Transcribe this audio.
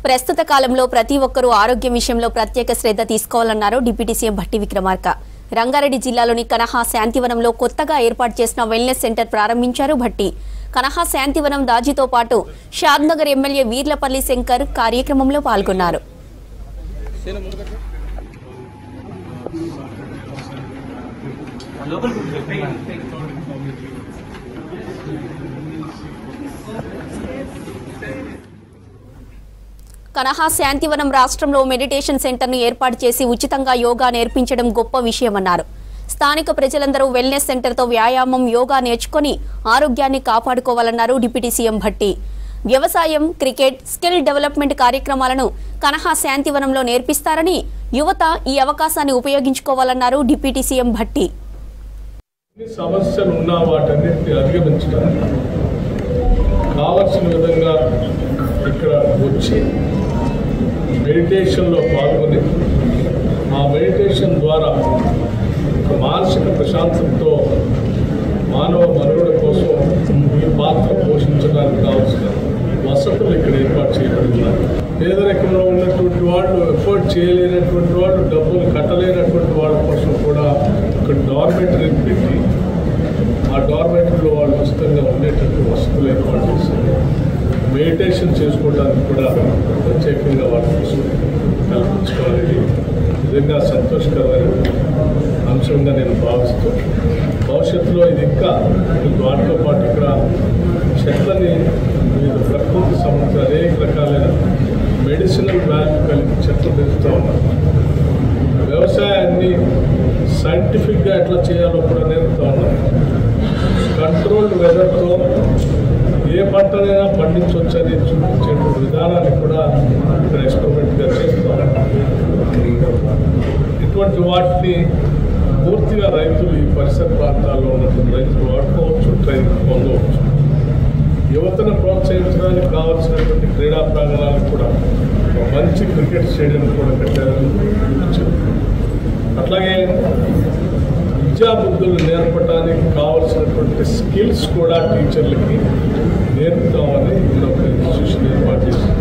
ప్రస్తుత కాలంలో ప్రతి ఒక్కరూ ఆరోగ్యం విషయంలో ప్రత్యేక శ్రద్ధ తీసుకోవాలన్నారు డిప్యూటీ సీఎం భట్టి విక్రమార్క. రంగారెడ్డి జిల్లాలోని కనహా శాంతివనంలో కొత్తగా ఏర్పాటు చేసిన వెల్నెస్ సెంటర్ ప్రారంభించారు భట్టి. కనహా శాంతివనం దాజితో పాటు షాద్నగర్ ఎమ్మెల్యే వీర్లపల్లి శంకర్ కార్యక్రమంలో పాల్గొన్నారు. కనహా శాంతివనం రాష్ట్రంలో మెడిటేషన్ సెంటర్ను ఏర్పాటు చేసి ఉచితంగా యోగా నేర్పించడం గొప్ప విషయమన్నారు. స్థానిక ప్రజలందరూ వెల్నెస్ సెంటర్తో వ్యాయామం, యోగా నేర్చుకుని ఆరోగ్యాన్ని కాపాడుకోవాలన్నారు డిప్యూటీ సీఎం భట్టి. వ్యవసాయం, క్రికెట్, స్కిల్ డెవలప్మెంట్ కార్యక్రమాలను కనహా శాంతివనంలో నేర్పిస్తారని, యువత ఈ అవకాశాన్ని ఉపయోగించుకోవాలన్నారు డిప్యూటీ సీఎం భట్టి. సమస్యలు ఉన్న వాటన్నిటిని అధిగమించడానికి కావాల్సిన విధంగా ఇక్కడ వచ్చి మెడిటేషన్లో పాల్గొని ఆ మెడిటేషన్ ద్వారా మానసిక ప్రశాంతతతో మానవ మనుగడ కోసం ఈ పాత్ర పోషించడానికి కావాల్సిన వసతులు ఇక్కడ ఏర్పాటు చేయబడుతున్నారు. పేదరికంలో ఉన్నటువంటి వాళ్ళు, ఎఫోర్డ్ చేయలేనటువంటి వాళ్ళు, డబ్బులు కట్టలేనటువంటి వాళ్ళ కోసం కూడా ఇక్కడ డార్మెంటరీ పెట్టి ఆ డార్మెంటరీలో వాళ్ళు ఉచితంగా ఉండేటట్టు వసతులు ఏర్పాటు చేశారు. మెడిటేషన్ చేసుకోవడానికి కూడా ప్రత్యేకంగా వాళ్ళు కల్పించుకోవాలని నిజంగా సంతోషకరమైన అంశంగా నేను భావిస్తూ, భవిష్యత్తులో ఇది ఇంకా వాటితో పాటు ఇక్కడ చెట్లని, వివిధ ప్రకృతి సంబంధించిన అనేక రకాలైన మెడిసినల్ వాల్యూ కలిగి చెట్లు పెంచుతూ ఉన్నారు. వ్యవసాయాన్ని సైంటిఫిక్గా ఎట్లా చేయాలో కూడా నేర్పుతూ ఉన్నారు. కంట్రోల్డ్ వెదర్తో ఏ పంటనైనా పండించవచ్చని చూపించే విధానాన్ని కూడా ఇక్కడ ఎక్స్పెరిమెంట్గా చేస్తున్నారు. ఇటువంటి వాటిని పూర్తిగా రైతులు, ఈ పరిసర ప్రాంతాల్లో ఉన్నటువంటి రైతులు వాడుకోవచ్చు, ట్రైనింగ్ పొందవచ్చు. యువతను ప్రోత్సహించడానికి కావాల్సినటువంటి క్రీడా ప్రాంగణాలకు కూడా మంచి క్రికెట్ స్టేడియం కూడా కట్టారని చూపించారు. అట్లాగే విద్యాబుద్ధులు నేర్పడానికి కావాల్సినటువంటి స్కిల్స్ కూడా టీచర్లకి నేర్పుతామని ఇక్కడ ఒక ఇన్స్టిట్యూషన్ ఏర్పాటు చేసింది.